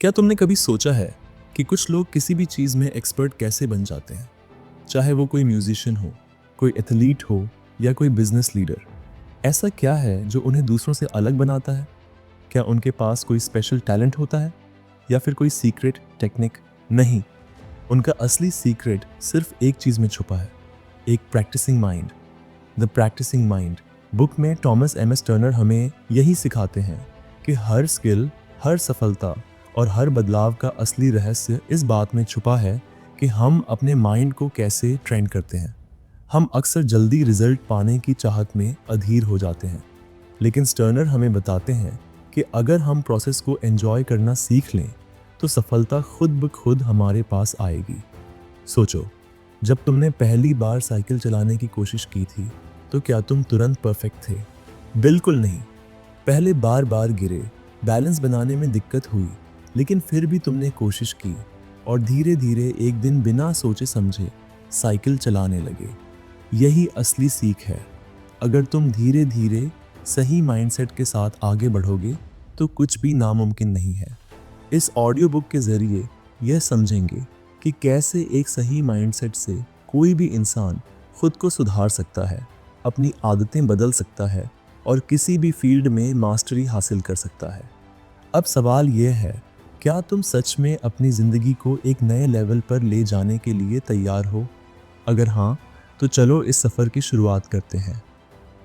क्या तुमने कभी सोचा है कि कुछ लोग किसी भी चीज़ में एक्सपर्ट कैसे बन जाते हैं? चाहे वो कोई म्यूजिशियन हो, कोई एथलीट हो या कोई बिजनेस लीडर। ऐसा क्या है जो उन्हें दूसरों से अलग बनाता है? क्या उनके पास कोई स्पेशल टैलेंट होता है या फिर कोई सीक्रेट टेक्निक? नहीं, उनका असली सीक्रेट सिर्फ एक चीज़ में छुपा है, एक practising mind. The practising mind book में टॉमस एम एस टर्नर हमें यही सिखाते हैं कि हर स्किल, हर सफलता और हर बदलाव का असली रहस्य इस बात में छुपा है कि हम अपने माइंड को कैसे ट्रेन करते हैं। हम अक्सर जल्दी रिजल्ट पाने की चाहत में अधीर हो जाते हैं, लेकिन स्टर्नर हमें बताते हैं कि अगर हम प्रोसेस को एंजॉय करना सीख लें तो सफलता खुद ब खुद हमारे पास आएगी। सोचो, जब तुमने पहली बार साइकिल चलाने की कोशिश की थी तो क्या तुम तुरंत परफेक्ट थे? बिल्कुल नहीं। पहले बार बार गिरे, बैलेंस बनाने में दिक्कत हुई, लेकिन फिर भी तुमने कोशिश की और धीरे धीरे एक दिन बिना सोचे समझे साइकिल चलाने लगे। यही असली सीख है। अगर तुम धीरे धीरे सही माइंडसेट के साथ आगे बढ़ोगे तो कुछ भी नामुमकिन नहीं है। इस ऑडियो बुक के जरिए यह समझेंगे कि कैसे एक सही माइंडसेट से कोई भी इंसान खुद को सुधार सकता है, अपनी आदतें बदल सकता है और किसी भी फील्ड में मास्टरी हासिल कर सकता है। अब सवाल यह है, क्या तुम सच में अपनी ज़िंदगी को एक नए लेवल पर ले जाने के लिए तैयार हो? अगर हाँ, तो चलो इस सफ़र की शुरुआत करते हैं।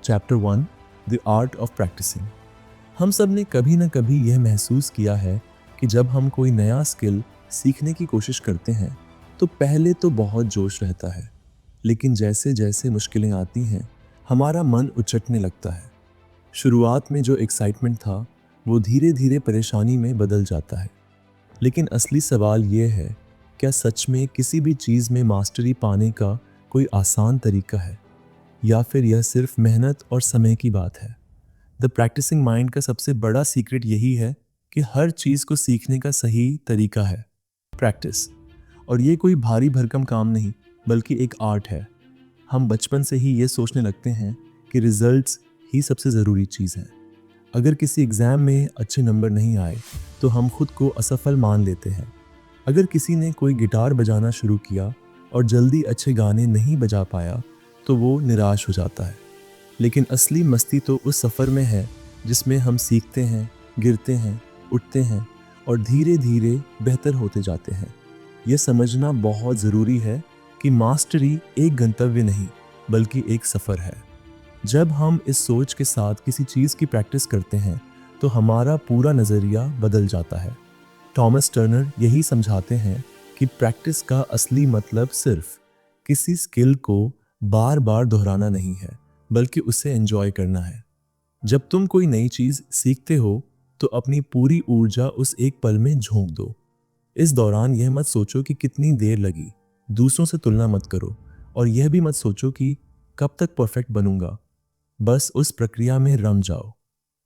Chapter 1, the art of practising. हम सब ने कभी ना कभी यह महसूस किया है कि जब हम कोई नया स्किल सीखने की कोशिश करते हैं तो पहले तो बहुत जोश रहता है, लेकिन जैसे जैसे मुश्किलें आती हैं हमारा मन उचटने लगता है। शुरुआत में जो एक्साइटमेंट था वो धीरे धीरे परेशानी में बदल जाता है। लेकिन असली सवाल ये है, क्या सच में किसी भी चीज़ में मास्टरी पाने का कोई आसान तरीका है या फिर यह सिर्फ मेहनत और समय की बात है? द प्रैक्टिसिंग माइंड का सबसे बड़ा सीक्रेट यही है कि हर चीज़ को सीखने का सही तरीका है प्रैक्टिस। और ये कोई भारी भरकम काम नहीं, बल्कि एक आर्ट है। हम बचपन से ही ये सोचने लगते हैं कि रिजल्ट्स ही सबसे ज़रूरी चीज़ है। अगर किसी एग्ज़ाम में अच्छे नंबर नहीं आए तो हम खुद को असफल मान लेते हैं। अगर किसी ने कोई गिटार बजाना शुरू किया और जल्दी अच्छे गाने नहीं बजा पाया तो वो निराश हो जाता है। लेकिन असली मस्ती तो उस सफ़र में है जिसमें हम सीखते हैं, गिरते हैं, उठते हैं और धीरे धीरे बेहतर होते जाते हैं। यह समझना बहुत ज़रूरी है कि मास्टरी एक गंतव्य नहीं, बल्कि एक सफ़र है। जब हम इस सोच के साथ किसी चीज़ की प्रैक्टिस करते हैं तो हमारा पूरा नज़रिया बदल जाता है। टॉमस टर्नर यही समझाते हैं कि प्रैक्टिस का असली मतलब सिर्फ किसी स्किल को बार बार दोहराना नहीं है, बल्कि उसे एंजॉय करना है। जब तुम कोई नई चीज़ सीखते हो तो अपनी पूरी ऊर्जा उस एक पल में झोंक दो। इस दौरान यह मत सोचो कि कितनी देर लगी, दूसरों से तुलना मत करो और यह भी मत सोचो कि कब तक परफेक्ट बनूंगा। बस उस प्रक्रिया में रम जाओ।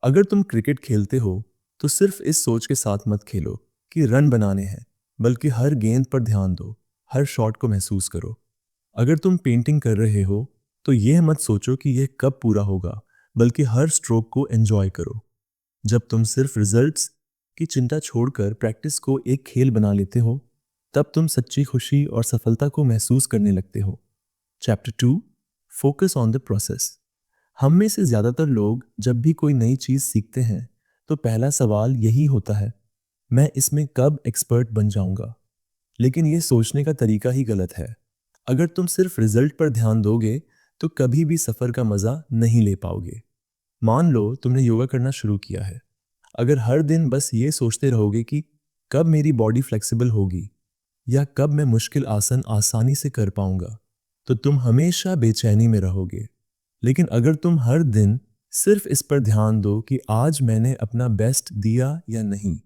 अगर तुम क्रिकेट खेलते हो तो सिर्फ इस सोच के साथ मत खेलो कि रन बनाने हैं, बल्कि हर गेंद पर ध्यान दो, हर शॉट को महसूस करो। अगर तुम पेंटिंग कर रहे हो तो यह मत सोचो कि यह कब पूरा होगा, बल्कि हर स्ट्रोक को एंजॉय करो। जब तुम सिर्फ रिजल्ट्स की चिंता छोड़कर प्रैक्टिस को एक खेल बना लेते हो, तब तुम सच्ची खुशी और सफलता को महसूस करने लगते हो। Chapter 2, focus on the process. हम में से ज़्यादातर लोग जब भी कोई नई चीज़ सीखते हैं तो पहला सवाल यही होता है, मैं इसमें कब एक्सपर्ट बन जाऊंगा? लेकिन ये सोचने का तरीका ही गलत है। अगर तुम सिर्फ रिजल्ट पर ध्यान दोगे तो कभी भी सफ़र का मज़ा नहीं ले पाओगे। मान लो तुमने योगा करना शुरू किया है। अगर हर दिन बस ये सोचते रहोगे कि कब मेरी बॉडी फ्लेक्सिबल होगी या कब मैं मुश्किल आसन आसानी से कर पाऊंगा, तो तुम हमेशा बेचैनी में रहोगे। लेकिन अगर तुम हर दिन सिर्फ इस पर ध्यान दो कि आज मैंने अपना बेस्ट दिया या नहीं,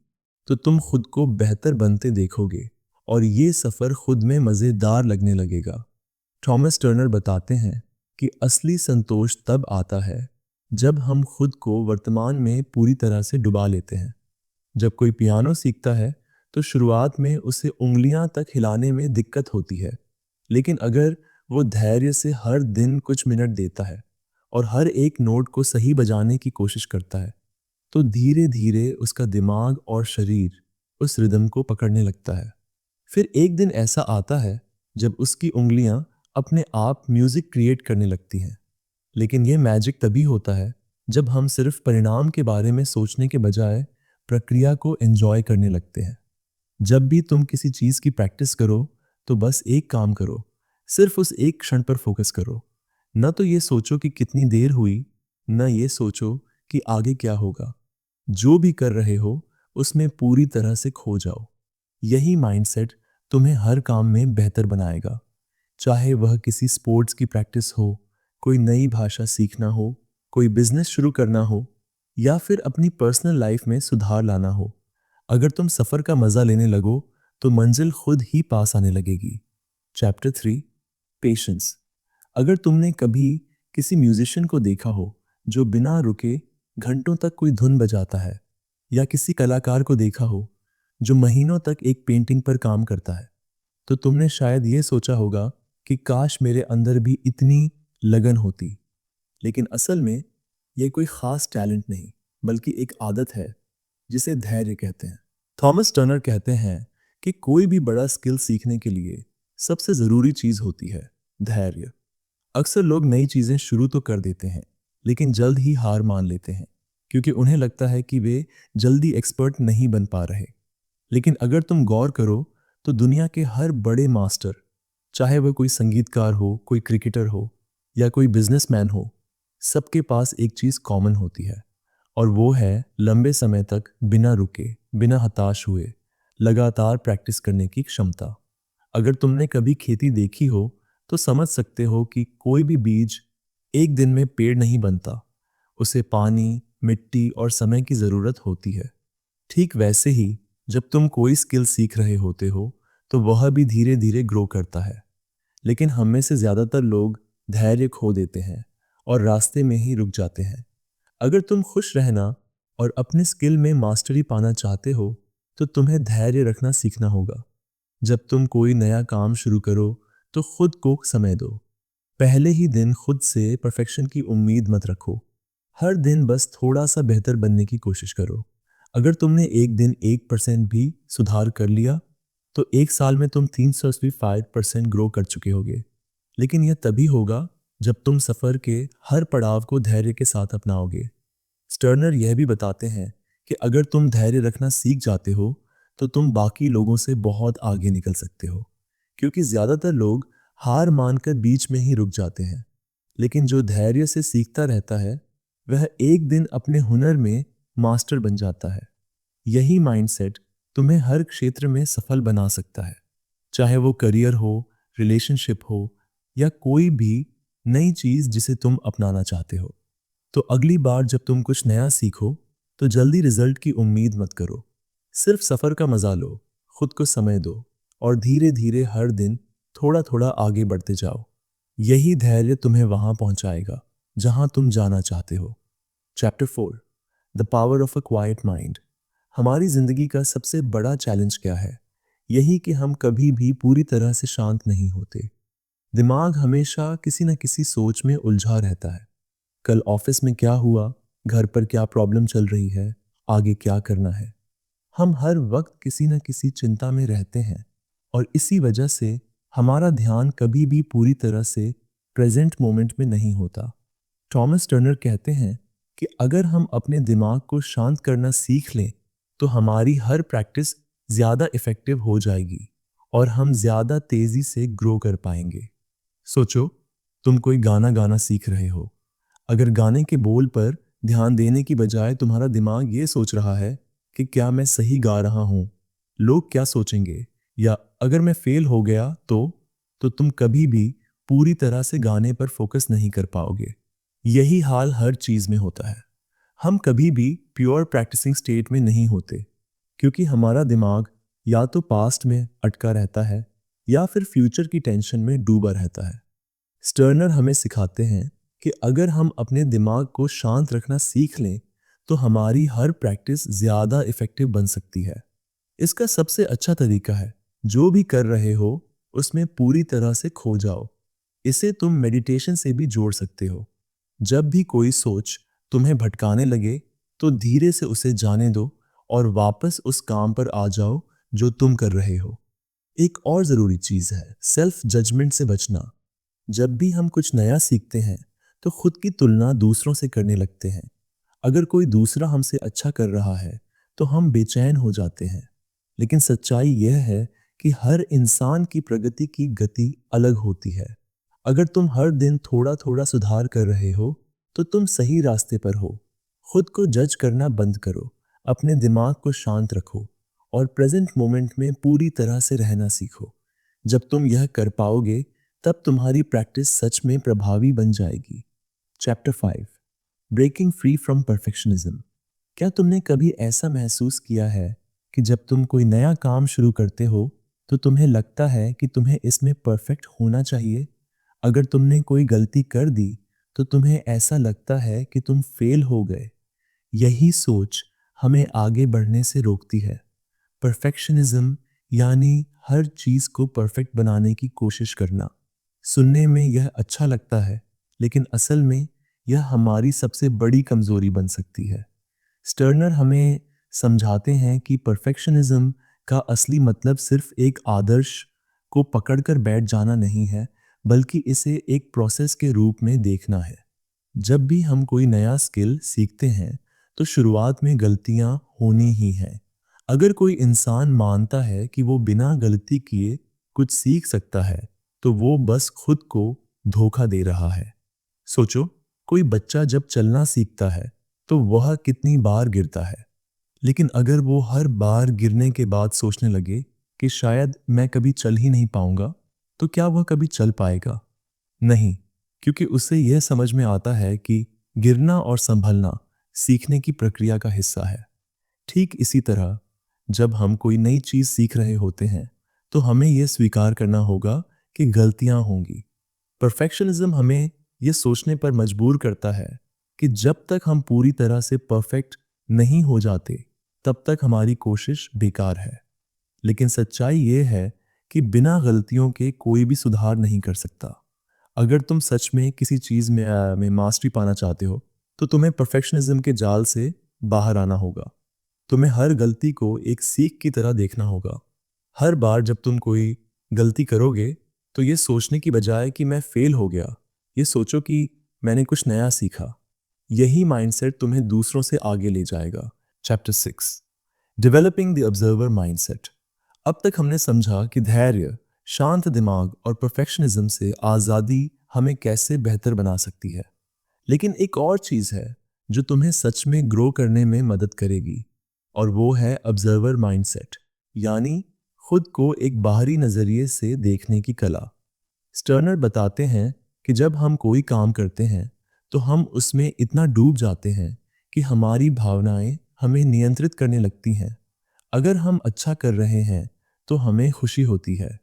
तो तुम खुद को बेहतर बनते देखोगे और ये सफ़र खुद में मज़ेदार लगने लगेगा। थॉमस टर्नर बताते हैं कि असली संतोष तब आता है जब हम खुद को वर्तमान में पूरी तरह से डुबा लेते हैं। जब कोई पियानो सीखता है तो शुरुआत में उसे उंगलियां तक हिलाने में दिक्कत होती है, लेकिन अगर वो धैर्य से हर दिन कुछ मिनट देता है और हर एक नोट को सही बजाने की कोशिश करता है, तो धीरे धीरे उसका दिमाग और शरीर उस रिदम को पकड़ने लगता है। फिर एक दिन ऐसा आता है जब उसकी उंगलियां अपने आप म्यूजिक क्रिएट करने लगती हैं। लेकिन यह मैजिक तभी होता है जब हम सिर्फ परिणाम के बारे में सोचने के बजाय प्रक्रिया को एंजॉय करने लगते हैं। जब भी तुम किसी चीज की प्रैक्टिस करो तो बस एक काम करो, सिर्फ उस एक क्षण पर फोकस करो। न तो ये सोचो कि कितनी देर हुई, न ये सोचो कि आगे क्या होगा। जो भी कर रहे हो उसमें पूरी तरह से खो जाओ। यही माइंडसेट तुम्हें हर काम में बेहतर बनाएगा, चाहे वह किसी स्पोर्ट्स की प्रैक्टिस हो, कोई नई भाषा सीखना हो, कोई बिजनेस शुरू करना हो, या फिर अपनी पर्सनल लाइफ में सुधार लाना हो। अगर तुम सफर का मजा लेने लगो तो मंजिल खुद ही पास आने लगेगी। Chapter 3, patience. अगर तुमने कभी किसी म्यूजिशियन को देखा हो जो बिना रुके घंटों तक कोई धुन बजाता है, या किसी कलाकार को देखा हो जो महीनों तक एक पेंटिंग पर काम करता है, तो तुमने शायद ये सोचा होगा कि काश मेरे अंदर भी इतनी लगन होती। लेकिन असल में यह कोई खास टैलेंट नहीं, बल्कि एक आदत है जिसे धैर्य कहते हैं। थॉमस टर्नर कहते हैं कि कोई भी बड़ा स्किल सीखने के लिए सबसे जरूरी चीज होती है धैर्य। अक्सर लोग नई चीजें शुरू तो कर देते हैं, लेकिन जल्द ही हार मान लेते हैं, क्योंकि उन्हें लगता है कि वे जल्दी एक्सपर्ट नहीं बन पा रहे। लेकिन अगर तुम गौर करो तो दुनिया के हर बड़े मास्टर, चाहे वह कोई संगीतकार हो, कोई क्रिकेटर हो, या कोई बिजनेसमैन हो, सबके पास एक चीज कॉमन होती है, और वो है लंबे समय तक बिना रुके, बिना हताश हुए लगातार प्रैक्टिस करने की क्षमता। अगर तुमने कभी खेती देखी हो तो समझ सकते हो कि कोई भी बीज एक दिन में पेड़ नहीं बनता। उसे पानी, मिट्टी और समय की जरूरत होती है। ठीक वैसे ही जब तुम कोई स्किल सीख रहे होते हो तो वह भी धीरे धीरे ग्रो करता है। लेकिन हम में से ज्यादातर लोग धैर्य खो देते हैं और रास्ते में ही रुक जाते हैं। अगर तुम खुश रहना और अपने स्किल में मास्टरी पाना चाहते हो तो तुम्हें धैर्य रखना सीखना होगा। जब तुम कोई नया काम शुरू करो तो खुद को समय दो। पहले ही दिन खुद से परफेक्शन की उम्मीद मत रखो। हर दिन बस थोड़ा सा बेहतर बनने की कोशिश करो। अगर तुमने एक दिन 1% भी सुधार कर लिया तो एक साल में तुम 365% ग्रो कर चुके होगे। लेकिन यह तभी होगा जब तुम सफर के हर पड़ाव को धैर्य के साथ अपनाओगे। स्टर्नर यह भी बताते हैं कि अगर तुम धैर्य रखना सीख जाते हो तो तुम बाकी लोगों से बहुत आगे निकल सकते हो, क्योंकि ज्यादातर लोग हार मानकर बीच में ही रुक जाते हैं। लेकिन जो धैर्य से सीखता रहता है वह एक दिन अपने हुनर में मास्टर बन जाता है। यही माइंडसेट तुम्हें हर क्षेत्र में सफल बना सकता है, चाहे वो करियर हो, रिलेशनशिप हो, या कोई भी नई चीज जिसे तुम अपनाना चाहते हो। तो अगली बार जब तुम कुछ नया सीखो तो जल्दी रिजल्ट की उम्मीद मत करो। सिर्फ सफर का मजा लो, खुद को समय दो, और धीरे धीरे हर दिन थोड़ा थोड़ा आगे बढ़ते जाओ। यही धैर्य तुम्हें वहां पहुंचाएगा जहां तुम जाना चाहते हो। Chapter 4, the power of a quite mind. हमारी जिंदगी का सबसे बड़ा चैलेंज क्या है? यही कि हम कभी भी पूरी तरह से शांत नहीं होते। दिमाग हमेशा किसी न किसी सोच में उलझा रहता है। कल ऑफिस में क्या हुआ, घर पर क्या प्रॉब्लम चल रही है, आगे क्या करना है। हम हर वक्त किसी न किसी चिंता में रहते हैं, और इसी वजह से हमारा ध्यान कभी भी पूरी तरह से प्रेजेंट मोमेंट में नहीं होता। थॉमस टर्नर कहते हैं कि अगर हम अपने दिमाग को शांत करना सीख लें तो हमारी हर प्रैक्टिस ज्यादा इफेक्टिव हो जाएगी और हम ज्यादा तेजी से ग्रो कर पाएंगे। सोचो, तुम कोई गाना गाना सीख रहे हो। अगर गाने के बोल पर ध्यान देने की बजाय तुम्हारा दिमाग ये सोच रहा है कि क्या मैं सही गा रहा हूं, लोग क्या सोचेंगे, या अगर मैं फेल हो गया तो तुम कभी भी पूरी तरह से गाने पर फोकस नहीं कर पाओगे। यही हाल हर चीज में होता है। हम कभी भी प्योर प्रैक्टिसिंग स्टेट में नहीं होते, क्योंकि हमारा दिमाग या तो पास्ट में अटका रहता है या फिर फ्यूचर की टेंशन में डूबा रहता है। स्टर्नर हमें सिखाते हैं कि अगर हम अपने दिमाग को शांत रखना सीख लें तो हमारी हर प्रैक्टिस ज्यादा इफेक्टिव बन सकती है। इसका सबसे अच्छा तरीका है, जो भी कर रहे हो उसमें पूरी तरह से खो जाओ। इसे तुम मेडिटेशन से भी जोड़ सकते हो। जब भी कोई सोच तुम्हें भटकाने लगे तो धीरे से उसे जाने दो और वापस उस काम पर आ जाओ जो तुम कर रहे हो। एक और ज़रूरी चीज़ है सेल्फ जजमेंट से बचना। जब भी हम कुछ नया सीखते हैं तो खुद की तुलना दूसरों से करने लगते हैं। अगर कोई दूसरा हमसे अच्छा कर रहा है तो हम बेचैन हो जाते हैं। लेकिन सच्चाई यह है कि हर इंसान की प्रगति की गति अलग होती है। अगर तुम हर दिन थोड़ा थोड़ा सुधार कर रहे हो तो तुम सही रास्ते पर हो। खुद को जज करना बंद करो, अपने दिमाग को शांत रखो और प्रेजेंट मोमेंट में पूरी तरह से रहना सीखो। जब तुम यह कर पाओगे तब तुम्हारी प्रैक्टिस सच में प्रभावी बन जाएगी। Chapter 5, breaking free from perfectionism. क्या तुमने कभी ऐसा महसूस किया है कि जब तुम कोई नया काम शुरू करते हो तो तुम्हें लगता है कि तुम्हें इसमें परफेक्ट होना चाहिए? अगर तुमने कोई गलती कर दी तो तुम्हें ऐसा लगता है कि तुम फेल हो गए। यही सोच हमें आगे बढ़ने से रोकती है। परफेक्शनिज्म यानी हर चीज को परफेक्ट बनाने की कोशिश करना। सुनने में यह अच्छा लगता है, लेकिन असल में यह हमारी सबसे बड़ी कमजोरी बन सकती है। स्टर्नर हमें समझाते हैं कि परफेक्शनिज्म का असली मतलब सिर्फ एक आदर्श को पकड़कर बैठ जाना नहीं है, बल्कि इसे एक प्रोसेस के रूप में देखना है। जब भी हम कोई नया स्किल सीखते हैं तो शुरुआत में गलतियां होनी ही हैं। अगर कोई इंसान मानता है कि वो बिना गलती किए कुछ सीख सकता है तो वो बस खुद को धोखा दे रहा है। सोचो, कोई बच्चा जब चलना सीखता है तो वह कितनी बार गिरता है, लेकिन अगर वो हर बार गिरने के बाद सोचने लगे कि शायद मैं कभी चल ही नहीं पाऊंगा, तो क्या वह कभी चल पाएगा? नहीं, क्योंकि उसे यह समझ में आता है कि गिरना और संभलना सीखने की प्रक्रिया का हिस्सा है। ठीक इसी तरह जब हम कोई नई चीज सीख रहे होते हैं तो हमें यह स्वीकार करना होगा कि गलतियां होंगी। परफेक्शनिज्म हमें यह सोचने पर मजबूर करता है कि जब तक हम पूरी तरह से परफेक्ट नहीं हो जाते तब तक हमारी कोशिश बेकार है। लेकिन सच्चाई यह है कि बिना गलतियों के कोई भी सुधार नहीं कर सकता। अगर तुम सच में किसी चीज में मास्टरी पाना चाहते हो तो तुम्हें परफेक्शनिज्म के जाल से बाहर आना होगा। तुम्हें हर गलती को एक सीख की तरह देखना होगा। हर बार जब तुम कोई गलती करोगे तो ये सोचने की बजाय कि मैं फेल हो गया, ये सोचो कि मैंने कुछ नया सीखा। यही माइंडसेट तुम्हें दूसरों से आगे ले जाएगा। Chapter 6, developing the observer mindset. अब तक हमने समझा कि धैर्य, शांत दिमाग और परफेक्शनिज्म से आज़ादी हमें कैसे बेहतर बना सकती है। लेकिन एक और चीज़ है जो तुम्हें सच में ग्रो करने में मदद करेगी, और वो है ऑब्जर्वर माइंडसेट, यानी खुद को एक बाहरी नज़रिए से देखने की कला। स्टर्नर बताते हैं कि जब हम कोई काम करते हैं तो हम उसमें इतना डूब जाते हैं कि हमारी भावनाएं हमें नियंत्रित करने लगती हैं। अगर हम अच्छा कर रहे हैं तो हमें खुशी होती है,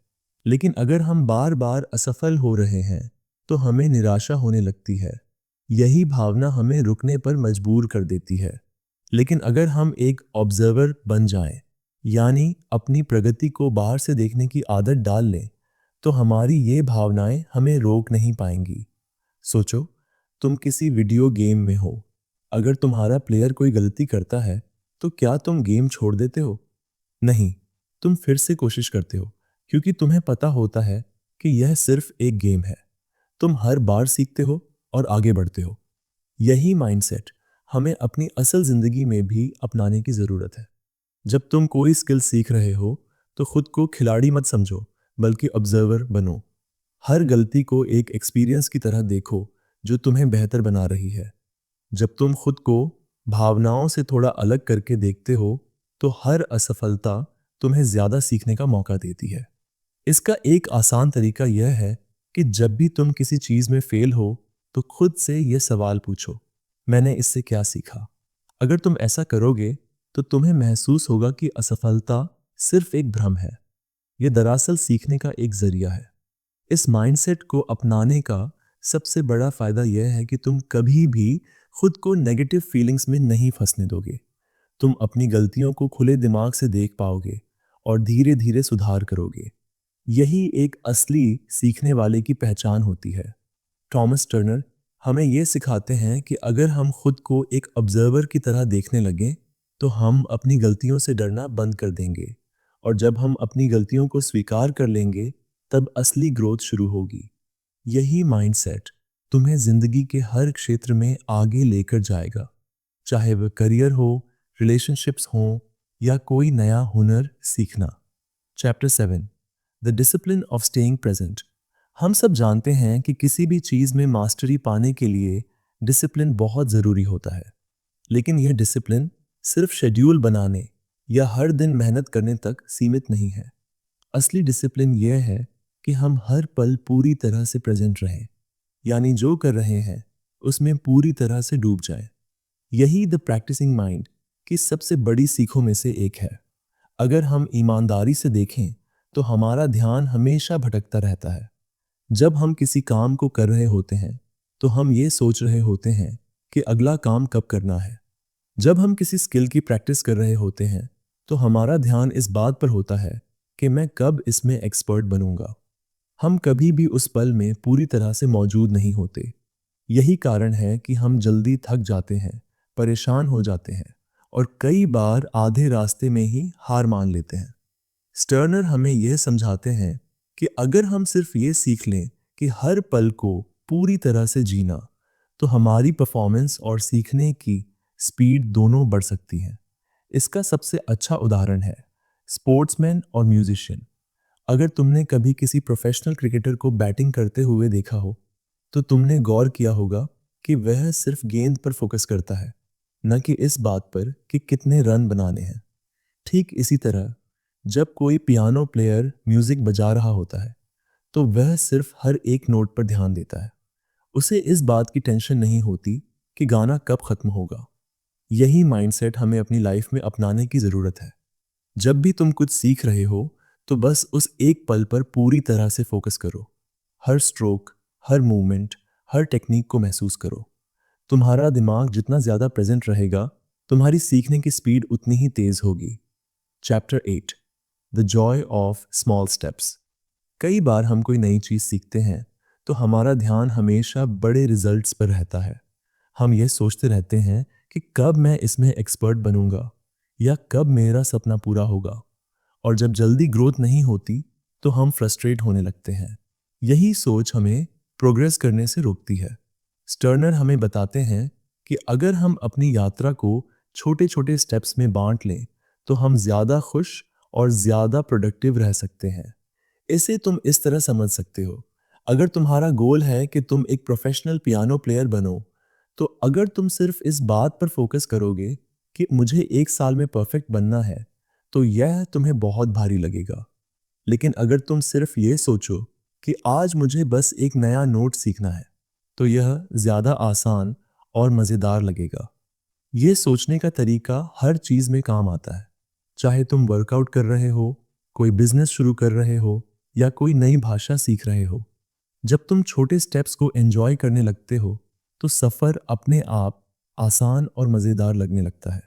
लेकिन अगर हम बार बार असफल हो रहे हैं तो हमें निराशा होने लगती है। यही भावना हमें रुकने पर मजबूर कर देती है। लेकिन अगर हम एक ऑब्जर्वर बन जाएं, यानी अपनी प्रगति को बाहर से देखने की आदत डाल लें, तो हमारी ये भावनाएं हमें रोक नहीं पाएंगी। सोचो, तुम किसी वीडियो गेम में हो। अगर तुम्हारा प्लेयर कोई गलती करता है तो क्या तुम गेम छोड़ देते हो? नहीं, तुम फिर से कोशिश करते हो, क्योंकि तुम्हें पता होता है कि यह सिर्फ एक गेम है। तुम हर बार सीखते हो और आगे बढ़ते हो। यही माइंडसेट हमें अपनी असल जिंदगी में भी अपनाने की जरूरत है। जब तुम कोई स्किल सीख रहे हो तो खुद को खिलाड़ी मत समझो, बल्कि ऑब्जर्वर बनो। हर गलती को एक एक्सपीरियंस की तरह देखो जो तुम्हें बेहतर बना रही है। जब तुम खुद को भावनाओं से थोड़ा अलग करके देखते हो तो हर असफलता तुम्हें ज्यादा सीखने का मौका देती है। इसका एक आसान तरीका यह है कि जब भी तुम किसी चीज में फेल हो तो खुद से यह सवाल पूछो, मैंने इससे क्या सीखा? अगर तुम ऐसा करोगे तो तुम्हें महसूस होगा कि असफलता सिर्फ एक भ्रम है, यह दरअसल सीखने का एक जरिया है। इस माइंडसेट को अपनाने का सबसे बड़ा फायदा यह है कि तुम कभी भी खुद को नेगेटिव फीलिंग्स में नहीं फंसने दोगे। तुम अपनी गलतियों को खुले दिमाग से देख पाओगे और धीरे धीरे सुधार करोगे। यही एक असली सीखने वाले की पहचान होती है। थॉमस टर्नर हमें यह सिखाते हैं कि अगर हम खुद को एक ऑब्जर्वर की तरह देखने लगें तो हम अपनी गलतियों से डरना बंद कर देंगे, और जब हम अपनी गलतियों को स्वीकार कर लेंगे तब असली ग्रोथ शुरू होगी। यही माइंडसेट तुम्हें जिंदगी के हर क्षेत्र में आगे लेकर जाएगा, चाहे वह करियर हो, रिलेशनशिप्स हो, या कोई नया हुनर सीखना। Chapter 7, the discipline of staying present. हम सब जानते हैं कि किसी भी चीज़ में मास्टरी पाने के लिए डिसिप्लिन बहुत ज़रूरी होता है, लेकिन यह डिसिप्लिन सिर्फ शेड्यूल बनाने या हर दिन मेहनत करने तक सीमित नहीं है। असली डिसिप्लिन यह है कि हम हर पल पूरी तरह से प्रेजेंट रहें, यानी जो कर रहे हैं उसमें पूरी तरह से डूब जाए। यही द प्रैक्टिसिंग माइंड की सबसे बड़ी सीखों में से एक है। अगर हम ईमानदारी से देखें तो हमारा ध्यान हमेशा भटकता रहता है। जब हम किसी काम को कर रहे होते हैं तो हम ये सोच रहे होते हैं कि अगला काम कब करना है। जब हम किसी स्किल की प्रैक्टिस कर रहे होते हैं तो हमारा ध्यान इस बात पर होता है कि मैं कब इसमें एक्सपर्ट बनूंगा। हम कभी भी उस पल में पूरी तरह से मौजूद नहीं होते। यही कारण है कि हम जल्दी थक जाते हैं, परेशान हो जाते हैं और कई बार आधे रास्ते में ही हार मान लेते हैं। स्टर्नर हमें यह समझाते हैं कि अगर हम सिर्फ ये सीख लें कि हर पल को पूरी तरह से जीना, तो हमारी परफॉर्मेंस और सीखने की स्पीड दोनों बढ़ सकती हैं। इसका सबसे अच्छा उदाहरण है स्पोर्ट्समैन और म्यूजिशियन। अगर तुमने कभी किसी प्रोफेशनल क्रिकेटर को बैटिंग करते हुए देखा हो तो तुमने गौर किया होगा कि वह सिर्फ गेंद पर फोकस करता है, न कि इस बात पर कि कितने रन बनाने हैं। ठीक इसी तरह जब कोई पियानो प्लेयर म्यूजिक बजा रहा होता है तो वह सिर्फ हर एक नोट पर ध्यान देता है। उसे इस बात की टेंशन नहीं होती कि गाना कब खत्म होगा। यही माइंडसेट हमें अपनी लाइफ में अपनाने की ज़रूरत है। जब भी तुम कुछ सीख रहे हो तो बस उस एक पल पर पूरी तरह से फोकस करो। हर स्ट्रोक, हर मूवमेंट, हर टेक्निक को महसूस करो। तुम्हारा दिमाग जितना ज़्यादा प्रेजेंट रहेगा, तुम्हारी सीखने की स्पीड उतनी ही तेज़ होगी। Chapter 8, the Joy of small steps. कई बार हम कोई नई चीज़ सीखते हैं तो हमारा ध्यान हमेशा बड़े रिजल्ट्स पर रहता है। हम ये सोचते रहते हैं कि कब मैं इसमें एक्सपर्ट बनूंगा या कब मेरा सपना पूरा होगा, और जब जल्दी ग्रोथ नहीं होती तो हम फ्रस्ट्रेट होने लगते हैं। यही सोच हमें प्रोग्रेस करने से रोकती है। स्टर्नर हमें बताते हैं कि अगर हम अपनी यात्रा को छोटे छोटे स्टेप्स में बांट लें तो हम ज़्यादा खुश और ज़्यादा प्रोडक्टिव रह सकते हैं। इसे तुम इस तरह समझ सकते हो, अगर तुम्हारा गोल है कि तुम एक प्रोफेशनल पियानो प्लेयर बनो, तो अगर तुम सिर्फ इस बात पर फोकस करोगे कि मुझे 1 साल में परफेक्ट बनना है, तो यह तुम्हें बहुत भारी लगेगा। लेकिन अगर तुम सिर्फ ये सोचो कि आज मुझे बस एक नया नोट सीखना है, तो यह ज़्यादा आसान और मज़ेदार लगेगा। ये सोचने का तरीका हर चीज़ में काम आता है। चाहे तुम वर्कआउट कर रहे हो, कोई बिजनेस शुरू कर रहे हो, या कोई नई भाषा सीख रहे हो। जब तुम छोटे स्टेप्स को एंजॉय करने लगते हो तो सफ़र अपने आप आसान और मज़ेदार लगने लगता है।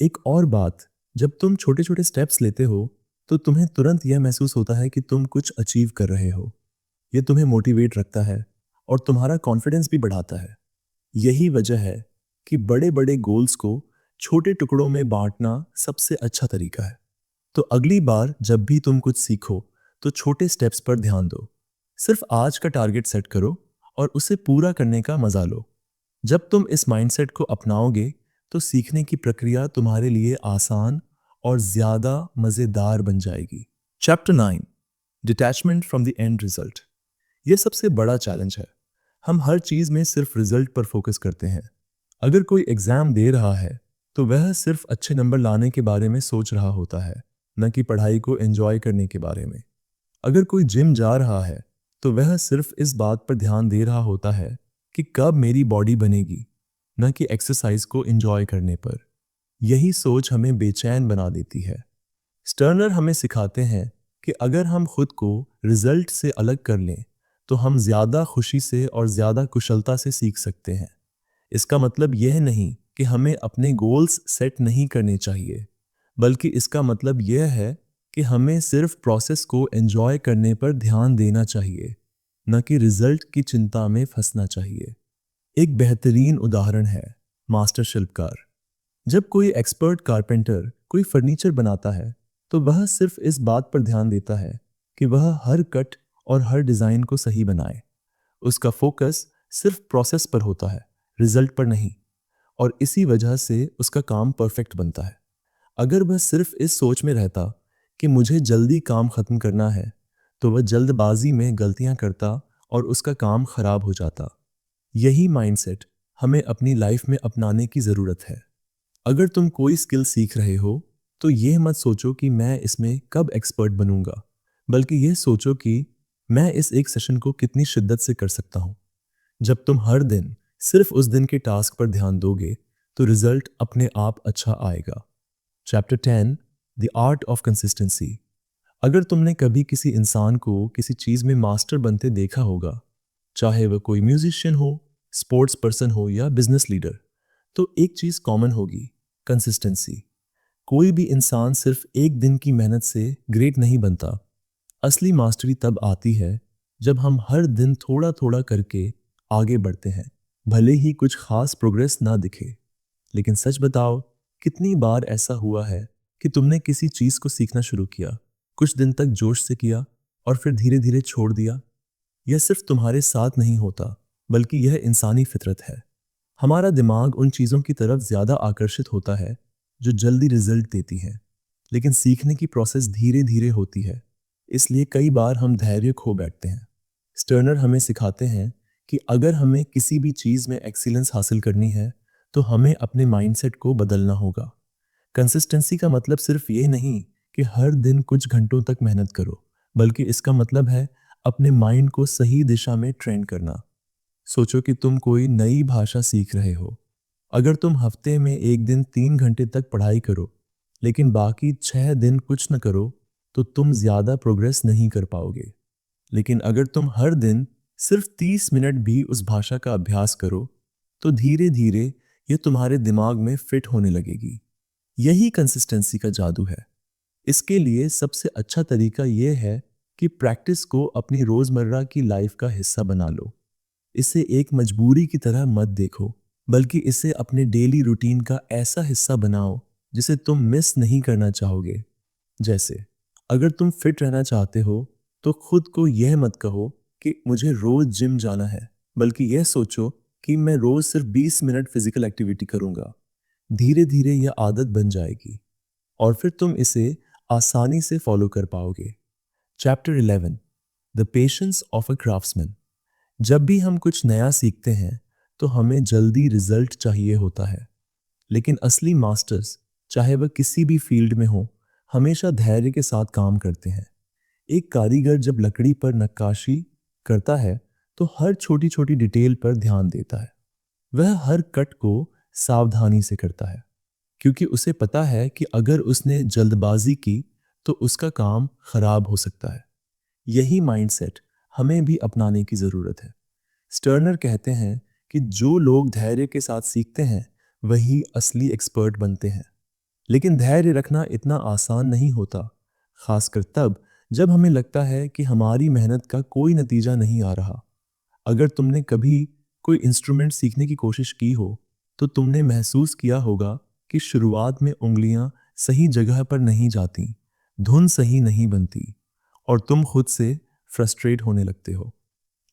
एक और बात, जब तुम छोटे छोटे स्टेप्स लेते हो तो तुम्हें तुरंत यह महसूस होता है कि तुम कुछ अचीव कर रहे हो। यह तुम्हें मोटिवेट रखता है और तुम्हारा कॉन्फिडेंस भी बढ़ाता है। यही वजह है कि बड़े बड़े गोल्स को छोटे टुकड़ों में बांटना सबसे अच्छा तरीका है। तो अगली बार जब भी तुम कुछ सीखो तो छोटे स्टेप्स पर ध्यान दो। सिर्फ आज का टारगेट सेट करो और उसे पूरा करने का मजा लो। जब तुम इस माइंडसेट को अपनाओगे तो सीखने की प्रक्रिया तुम्हारे लिए आसान और ज्यादा मजेदार बन जाएगी। Chapter 9, detachment from the end result. यह सबसे बड़ा चैलेंज है। हम हर चीज में सिर्फ रिजल्ट पर फोकस करते हैं। अगर कोई एग्जाम दे रहा है तो वह सिर्फ अच्छे नंबर लाने के बारे में सोच रहा होता है, न कि पढ़ाई को एंजॉय करने के बारे में। अगर कोई जिम जा रहा है तो वह सिर्फ इस बात पर ध्यान दे रहा होता है कि कब मेरी बॉडी बनेगी, न कि एक्सरसाइज को एंजॉय करने पर। यही सोच हमें बेचैन बना देती है। स्टर्नर हमें सिखाते हैं कि अगर हम खुद को रिजल्ट से अलग कर लें तो हम ज़्यादा खुशी से और ज़्यादा कुशलता से सीख सकते हैं। इसका मतलब यह नहीं कि हमें अपने गोल्स सेट नहीं करने चाहिए, बल्कि इसका मतलब यह है कि हमें सिर्फ प्रोसेस को एंजॉय करने पर ध्यान देना चाहिए, न कि रिजल्ट की चिंता में फंसना चाहिए। एक बेहतरीन उदाहरण है मास्टर शिल्पकार। जब कोई एक्सपर्ट कारपेंटर कोई फर्नीचर बनाता है तो वह सिर्फ इस बात पर ध्यान देता है कि वह हर कट और हर डिज़ाइन को सही बनाए। उसका फोकस सिर्फ प्रोसेस पर होता है, रिजल्ट पर नहीं। और इसी वजह से उसका काम परफेक्ट बनता है। अगर वह सिर्फ इस सोच में रहता कि मुझे जल्दी काम खत्म करना है, तो वह जल्दबाजी में गलतियां करता और उसका काम खराब हो जाता। यही माइंडसेट हमें अपनी लाइफ में अपनाने की ज़रूरत है। अगर तुम कोई स्किल सीख रहे हो तो यह मत सोचो कि मैं इसमें कब एक्सपर्ट बनूंगा, बल्कि यह सोचो कि मैं इस एक सेशन को कितनी शिद्दत से कर सकता हूं। जब तुम हर दिन सिर्फ उस दिन के टास्क पर ध्यान दोगे तो रिजल्ट अपने आप अच्छा आएगा। Chapter 10, the art of consistency. अगर तुमने कभी किसी इंसान को किसी चीज़ में मास्टर बनते देखा होगा, चाहे वह कोई म्यूजिशियन हो, स्पोर्ट्स पर्सन हो या बिजनेस लीडर, तो एक चीज़ कॉमन होगी, कंसिस्टेंसी। कोई भी इंसान सिर्फ एक दिन की मेहनत से ग्रेट नहीं बनता। असली मास्टरी तब आती है जब हम हर दिन थोड़ा थोड़ा करके आगे बढ़ते हैं, भले ही कुछ खास प्रोग्रेस ना दिखे। लेकिन सच बताओ, कितनी बार ऐसा हुआ है कि तुमने किसी चीज़ को सीखना शुरू किया, कुछ दिन तक जोश से किया और फिर धीरे धीरे छोड़ दिया? यह सिर्फ तुम्हारे साथ नहीं होता, बल्कि यह इंसानी फितरत है। हमारा दिमाग उन चीज़ों की तरफ ज़्यादा आकर्षित होता है जो जल्दी रिजल्ट देती हैं, लेकिन सीखने की प्रोसेस धीरे धीरे होती है। इसलिए कई बार हम धैर्य खो बैठते हैं। स्टर्नर हमें सिखाते हैं कि अगर हमें किसी भी चीज़ में एक्सीलेंस हासिल करनी है तो हमें अपने माइंडसेट को बदलना होगा। कंसिस्टेंसी का मतलब सिर्फ ये नहीं कि हर दिन कुछ घंटों तक मेहनत करो, बल्कि इसका मतलब है अपने माइंड को सही दिशा में ट्रेन करना। सोचो कि तुम कोई नई भाषा सीख रहे हो। अगर तुम हफ्ते में एक दिन 3 घंटे तक पढ़ाई करो, लेकिन बाकी 6 दिन कुछ न करो, तो तुम ज़्यादा प्रोग्रेस नहीं कर पाओगे। लेकिन अगर तुम हर दिन सिर्फ 30 मिनट भी उस भाषा का अभ्यास करो, तो धीरे धीरे ये तुम्हारे दिमाग में फिट होने लगेगी। यही कंसिस्टेंसी का जादू है। इसके लिए सबसे अच्छा तरीका यह है कि प्रैक्टिस को अपनी रोज़मर्रा की लाइफ का हिस्सा बना लो। इसे एक मजबूरी की तरह मत देखो, बल्कि इसे अपने डेली रूटीन का ऐसा हिस्सा बनाओ जिसे तुम मिस नहीं करना चाहोगे। जैसे, अगर तुम फिट रहना चाहते हो तो खुद को यह मत कहो कि मुझे रोज जिम जाना है, बल्कि यह सोचो कि मैं रोज सिर्फ 20 मिनट फिजिकल एक्टिविटी करूंगा। धीरे धीरे यह आदत बन जाएगी और फिर तुम इसे आसानी से फॉलो कर पाओगे। Chapter 11, the patience of a craftsman. जब भी हम कुछ नया सीखते हैं तो हमें जल्दी रिजल्ट चाहिए होता है, लेकिन असली मास्टर्स, चाहे वह किसी भी फील्ड में हो, हमेशा धैर्य के साथ काम करते हैं। एक कारीगर जब लकड़ी पर नक्काशी करता है तो हर छोटी छोटी डिटेल पर ध्यान देता है। वह हर कट को सावधानी से करता है, क्योंकि उसे पता है कि अगर उसने जल्दबाजी की तो उसका काम खराब हो सकता है। यही माइंडसेट हमें भी अपनाने की ज़रूरत है। स्टर्नर कहते हैं कि जो लोग धैर्य के साथ सीखते हैं वही असली एक्सपर्ट बनते हैं। लेकिन धैर्य रखना इतना आसान नहीं होता, खासकर तब जब हमें लगता है कि हमारी मेहनत का कोई नतीजा नहीं आ रहा। अगर तुमने कभी कोई इंस्ट्रूमेंट सीखने की कोशिश की हो तो तुमने महसूस किया होगा कि शुरुआत में उंगलियां सही जगह पर नहीं जाती, धुन सही नहीं बनती और तुम खुद से फ्रस्ट्रेट होने लगते हो।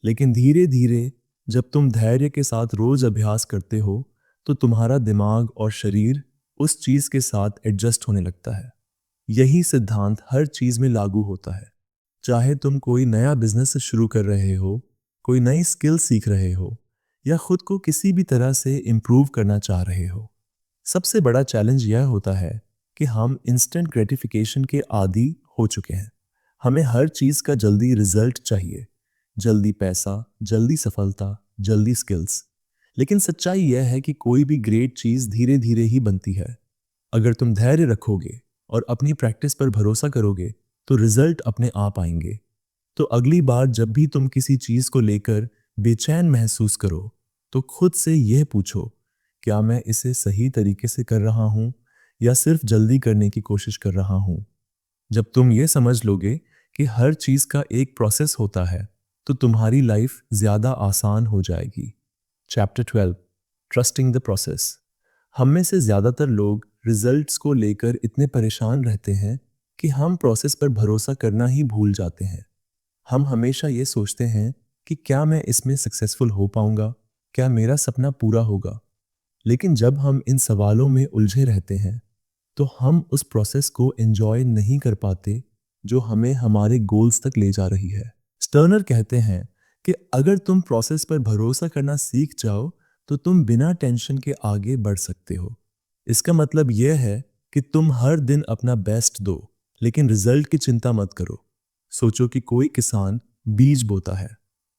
लेकिन धीरे धीरे जब तुम धैर्य के साथ रोज अभ्यास करते हो तो तुम्हारा दिमाग और शरीर उस चीज के साथ एडजस्ट होने लगता है। यही सिद्धांत हर चीज में लागू होता है। चाहे तुम कोई नया बिजनेस शुरू कर रहे हो, कोई नई स्किल सीख रहे हो या खुद को किसी भी तरह से इम्प्रूव करना चाह रहे हो। सबसे बड़ा चैलेंज यह होता है कि हम इंस्टेंट ग्रेटिफिकेशन के आदी हो चुके हैं। हमें हर चीज का जल्दी रिजल्ट चाहिए, जल्दी पैसा, जल्दी सफलता, जल्दी स्किल्स। लेकिन सच्चाई यह है कि कोई भी ग्रेट चीज धीरे धीरे ही बनती है। अगर तुम धैर्य रखोगे और अपनी प्रैक्टिस पर भरोसा करोगे तो रिजल्ट अपने आप आएंगे। तो अगली बार जब भी तुम किसी चीज को लेकर बेचैन महसूस करो तो खुद से यह पूछो, क्या मैं इसे सही तरीके से कर रहा हूं या सिर्फ जल्दी करने की कोशिश कर रहा हूं? जब तुम ये समझ लोगे कि हर चीज का एक प्रोसेस होता है तो तुम्हारी लाइफ ज्यादा आसान हो जाएगी। Chapter 12, trusting the process. हम में से ज़्यादातर लोग रिजल्ट्स को लेकर इतने परेशान रहते हैं कि हम प्रोसेस पर भरोसा करना ही भूल जाते हैं। हम हमेशा ये सोचते हैं कि क्या मैं इसमें सक्सेसफुल हो पाऊंगा, क्या मेरा सपना पूरा होगा। लेकिन जब हम इन सवालों में उलझे रहते हैं तो हम उस प्रोसेस को एंजॉय नहीं कर पाते जो हमें हमारे गोल्स तक ले जा रही है। स्टर्नर कहते हैं कि अगर तुम प्रोसेस पर भरोसा करना सीख जाओ तो तुम बिना टेंशन के आगे बढ़ सकते हो। इसका मतलब यह है कि तुम हर दिन अपना बेस्ट दो, लेकिन रिजल्ट की चिंता मत करो। सोचो कि कोई किसान बीज बोता है।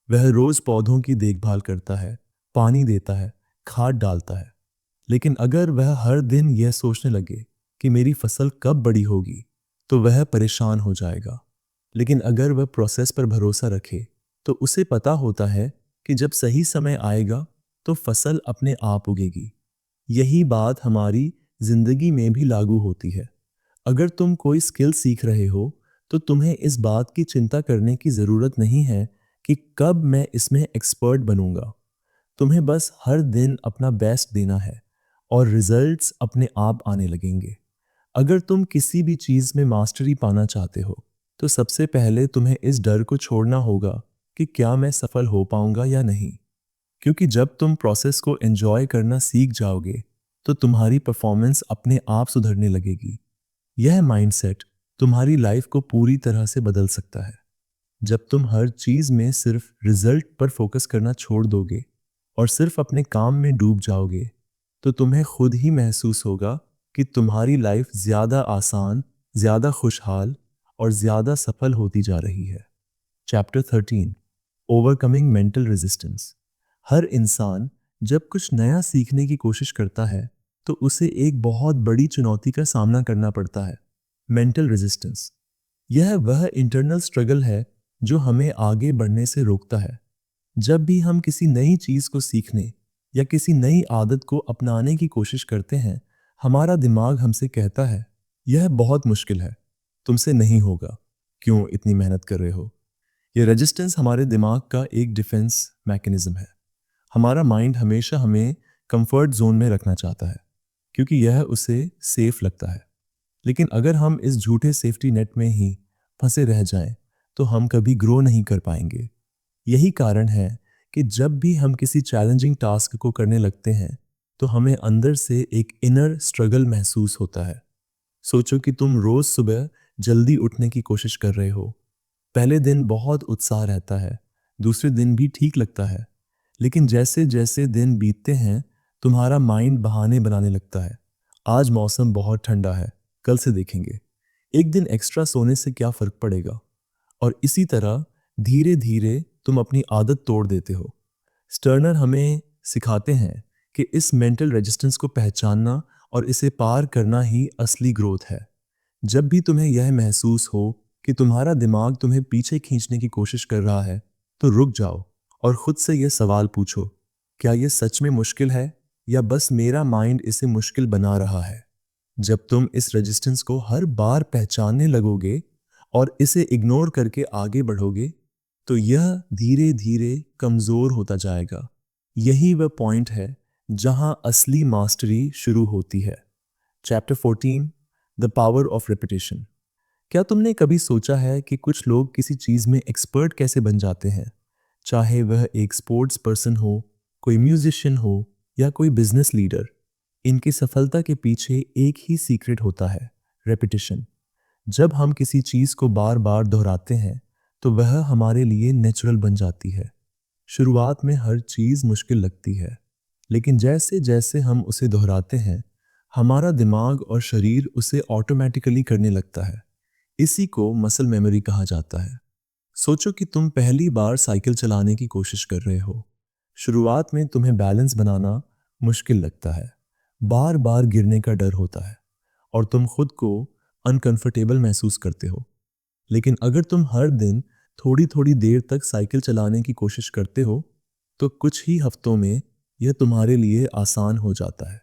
वह रोज पौधों की देखभाल करता है, पानी देता है, खाद डालता है। लेकिन अगर वह हर दिन यह सोचने लगे कि मेरी फसल कब बड़ी होगी, तो वह परेशान हो जाएगा। लेकिन अगर वह प्रोसेस पर भरोसा रखे तो उसे पता होता है कि जब सही समय आएगा तो फसल अपने आप उगेगी। यही बात हमारी जिंदगी में भी लागू होती है। अगर तुम कोई स्किल सीख रहे हो तो तुम्हें इस बात की चिंता करने की ज़रूरत नहीं है कि कब मैं इसमें एक्सपर्ट बनूंगा। तुम्हें बस हर दिन अपना बेस्ट देना है और रिजल्ट्स अपने आप आने लगेंगे। अगर तुम किसी भी चीज़ में मास्टरी पाना चाहते हो तो सबसे पहले तुम्हें इस डर को छोड़ना होगा कि क्या मैं सफल हो पाऊंगा या नहीं। क्योंकि जब तुम प्रोसेस को एंजॉय करना सीख जाओगे तो तुम्हारी परफॉर्मेंस अपने आप सुधरने लगेगी। यह माइंडसेट तुम्हारी लाइफ को पूरी तरह से बदल सकता है। जब तुम हर चीज़ में सिर्फ रिजल्ट पर फोकस करना छोड़ दोगे और सिर्फ अपने काम में डूब जाओगे तो तुम्हें खुद ही महसूस होगा कि तुम्हारी लाइफ ज़्यादा आसान, ज़्यादा खुशहाल और ज़्यादा सफल होती जा रही है। Chapter 13, overcoming mental resistance. हर इंसान जब कुछ नया सीखने की कोशिश करता है तो उसे एक बहुत बड़ी चुनौती का सामना करना पड़ता है, मेंटल रेजिस्टेंस। यह वह इंटरनल स्ट्रगल है जो हमें आगे बढ़ने से रोकता है। जब भी हम किसी नई चीज़ को सीखने या किसी नई आदत को अपनाने की कोशिश करते हैं, हमारा दिमाग हमसे कहता है, यह बहुत मुश्किल है, तुमसे नहीं होगा, क्यों इतनी मेहनत कर रहे हो। यह रेजिस्टेंस हमारे दिमाग का एक डिफेंस मैकेनिज्म है। हमारा माइंड हमेशा हमें कंफर्ट जोन में रखना चाहता है क्योंकि यह उसे सेफ लगता है। लेकिन अगर हम इस झूठे सेफ्टी नेट में ही फंसे रह जाएं, तो हम कभी ग्रो नहीं कर पाएंगे। यही कारण है कि जब भी हम किसी चैलेंजिंग टास्क को करने लगते हैं तो हमें अंदर से एक इनर स्ट्रगल महसूस होता है। सोचो कि तुम रोज सुबह जल्दी उठने की कोशिश कर रहे हो। पहले दिन बहुत उत्साह रहता है, दूसरे दिन भी ठीक लगता है। लेकिन जैसे जैसे दिन बीतते हैं तुम्हारा माइंड बहाने बनाने लगता है। आज मौसम बहुत ठंडा है, कल से देखेंगे। एक दिन एक्स्ट्रा सोने से क्या फर्क पड़ेगा। और इसी तरह धीरे धीरे तुम अपनी आदत तोड़ देते हो। स्टर्नर हमें सिखाते हैं कि इस मेंटल रेजिस्टेंस को पहचानना और इसे पार करना ही असली ग्रोथ है। जब भी तुम्हें यह महसूस हो कि तुम्हारा दिमाग तुम्हें पीछे खींचने की कोशिश कर रहा है तो रुक जाओ और खुद से यह सवाल पूछो, क्या यह सच में मुश्किल है या बस मेरा माइंड इसे मुश्किल बना रहा है। जब तुम इस रेजिस्टेंस को हर बार पहचानने लगोगे और इसे इग्नोर करके आगे बढ़ोगे तो यह धीरे धीरे कमजोर होता जाएगा। यही वह पॉइंट है जहां असली मास्टरी शुरू होती है। Chapter 14, the power of repetition. क्या तुमने कभी सोचा है कि कुछ लोग किसी चीज़ में एक्सपर्ट कैसे बन जाते हैं? चाहे वह एक स्पोर्ट्स पर्सन हो, कोई म्यूजिशियन हो या कोई बिजनेस लीडर, इनकी सफलता के पीछे एक ही सीक्रेट होता है, रेपिटेशन। जब हम किसी चीज़ को बार बार दोहराते हैं तो वह हमारे लिए नेचुरल बन जाती है। शुरुआत में हर चीज़ मुश्किल लगती है, लेकिन जैसे जैसे हम उसे दोहराते हैं हमारा दिमाग और शरीर उसे ऑटोमेटिकली करने लगता है। इसी को मसल मेमोरी कहा जाता है। सोचो कि तुम पहली बार साइकिल चलाने की कोशिश कर रहे हो। शुरुआत में तुम्हें बैलेंस बनाना मुश्किल लगता है, बार बार गिरने का डर होता है और तुम खुद को अनकंफर्टेबल महसूस करते हो। लेकिन अगर तुम हर दिन थोड़ी थोड़ी देर तक साइकिल चलाने की कोशिश करते हो तो कुछ ही हफ्तों में यह तुम्हारे लिए आसान हो जाता है।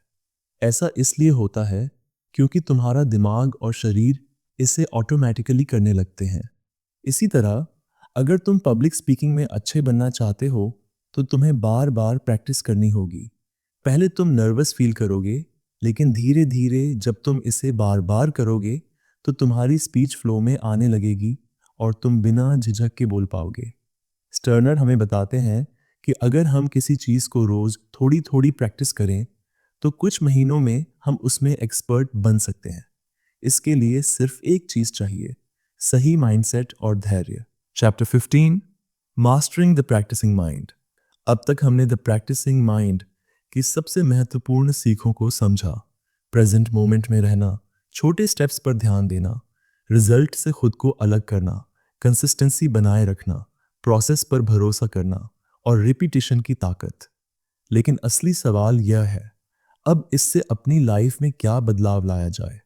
ऐसा इसलिए होता है क्योंकि तुम्हारा दिमाग और शरीर इसे ऑटोमेटिकली करने लगते हैं। इसी तरह अगर तुम पब्लिक स्पीकिंग में अच्छे बनना चाहते हो तो तुम्हें बार बार प्रैक्टिस करनी होगी। पहले तुम नर्वस फील करोगे, लेकिन धीरे धीरे जब तुम इसे बार बार करोगे तो तुम्हारी स्पीच फ्लो में आने लगेगी और तुम बिना झिझक के बोल पाओगे। स्टर्नर हमें बताते हैं कि अगर हम किसी चीज़ को रोज़ थोड़ी थोड़ी प्रैक्टिस करें तो कुछ महीनों में हम उसमें एक्सपर्ट बन सकते हैं। इसके लिए सिर्फ एक चीज़ चाहिए, सही माइंडसेट और धैर्य। Chapter 15, mastering the practising mind. अब तक हमने द प्रैक्टिसिंग माइंड की सबसे महत्वपूर्ण सीखों को समझा। प्रेजेंट मोमेंट में रहना, छोटे स्टेप्स पर ध्यान देना, रिजल्ट से खुद को अलग करना, कंसिस्टेंसी बनाए रखना, प्रोसेस पर भरोसा करना और रिपीटिशन की ताकत। लेकिन असली सवाल यह है, अब इससे अपनी लाइफ में क्या बदलाव लाया जाए।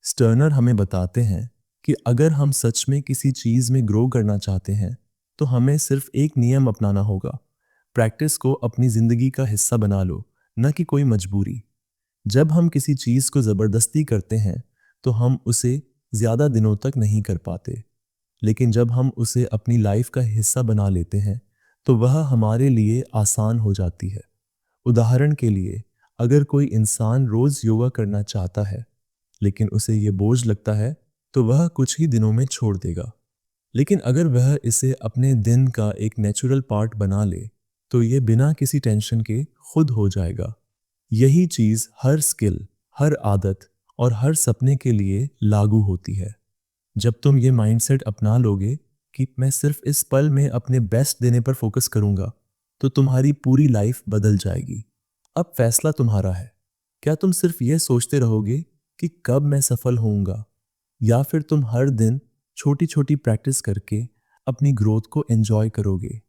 स्टर्नर हमें बताते हैं कि अगर हम सच में किसी चीज़ में ग्रो करना चाहते हैं तो हमें सिर्फ एक नियम अपनाना होगा, प्रैक्टिस को अपनी ज़िंदगी का हिस्सा बना लो, न कि कोई मजबूरी। जब हम किसी चीज़ को ज़बरदस्ती करते हैं तो हम उसे ज़्यादा दिनों तक नहीं कर पाते, लेकिन जब हम उसे अपनी लाइफ का हिस्सा बना लेते हैं तो वह हमारे लिए आसान हो जाती है। उदाहरण के लिए, अगर कोई इंसान रोज़ योगा करना चाहता है लेकिन उसे ये बोझ लगता है तो वह कुछ ही दिनों में छोड़ देगा। लेकिन अगर वह इसे अपने दिन का एक नेचुरल पार्ट बना ले तो ये बिना किसी टेंशन के खुद हो जाएगा। यही चीज़ हर स्किल, हर आदत और हर सपने के लिए लागू होती है। जब तुम ये माइंडसेट अपना लोगे कि मैं सिर्फ इस पल में अपने बेस्ट देने पर फोकस करूंगा, तो तुम्हारी पूरी लाइफ बदल जाएगी। अब फैसला तुम्हारा है। क्या तुम सिर्फ ये सोचते रहोगे कि कब मैं सफल होऊंगा, या फिर तुम हर दिन छोटी छोटी प्रैक्टिस करके अपनी ग्रोथ को एंजॉय करोगे।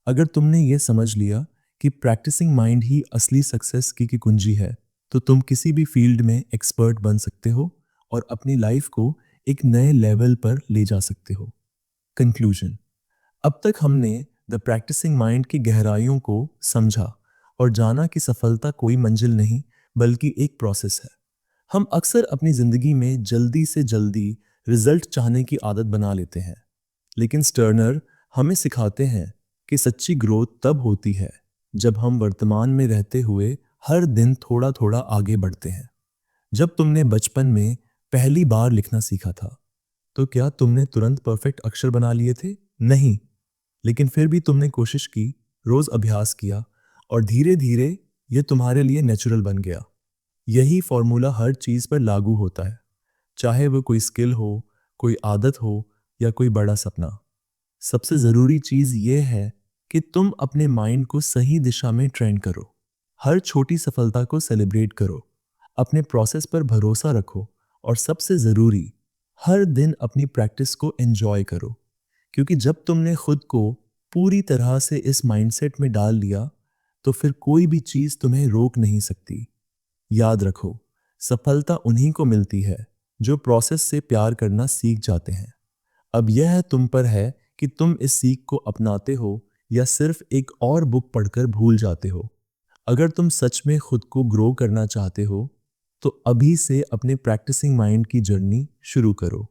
अगर तुमने ये समझ लिया कि प्रैक्टिसिंग माइंड ही असली सक्सेस की कुंजी है, तो तुम किसी भी फील्ड में एक्सपर्ट बन सकते हो और अपनी लाइफ को एक नए लेवल पर ले जा सकते हो। कंक्लूजन। अब तक हमने द प्रैक्टिसिंग माइंड की गहराइयों को समझा और जाना कि सफलता कोई मंजिल नहीं बल्कि एक प्रोसेस है। हम अक्सर अपनी ज़िंदगी में जल्दी से जल्दी रिजल्ट चाहने की आदत बना लेते हैं, लेकिन स्टर्नर हमें सिखाते हैं कि सच्ची ग्रोथ तब होती है जब हम वर्तमान में रहते हुए हर दिन थोड़ा थोड़ा आगे बढ़ते हैं। जब तुमने बचपन में पहली बार लिखना सीखा था तो क्या तुमने तुरंत परफेक्ट अक्षर बना लिए थे? नहीं। लेकिन फिर भी तुमने कोशिश की, रोज अभ्यास किया और धीरे धीरे यह तुम्हारे लिए नेचुरल बन गया। यही फॉर्मूला हर चीज पर लागू होता है, चाहे वो कोई स्किल हो, कोई आदत हो या कोई बड़ा सपना। सबसे जरूरी चीज ये है कि तुम अपने माइंड को सही दिशा में ट्रेन करो। हर छोटी सफलता को सेलिब्रेट करो, अपने प्रोसेस पर भरोसा रखो और सबसे जरूरी, हर दिन अपनी प्रैक्टिस को एंजॉय करो। क्योंकि जब तुमने खुद को पूरी तरह से इस माइंडसेट में डाल लिया तो फिर कोई भी चीज तुम्हें रोक नहीं सकती। याद रखो, सफलता उन्हीं को मिलती है जो प्रोसेस से प्यार करना सीख जाते हैं। अब यह तुम पर है कि तुम इस सीख को अपनाते हो या सिर्फ एक और बुक पढ़कर भूल जाते हो। अगर तुम सच में खुद को ग्रो करना चाहते हो तो अभी से अपने प्रैक्टिसिंग माइंड की जर्नी शुरू करो।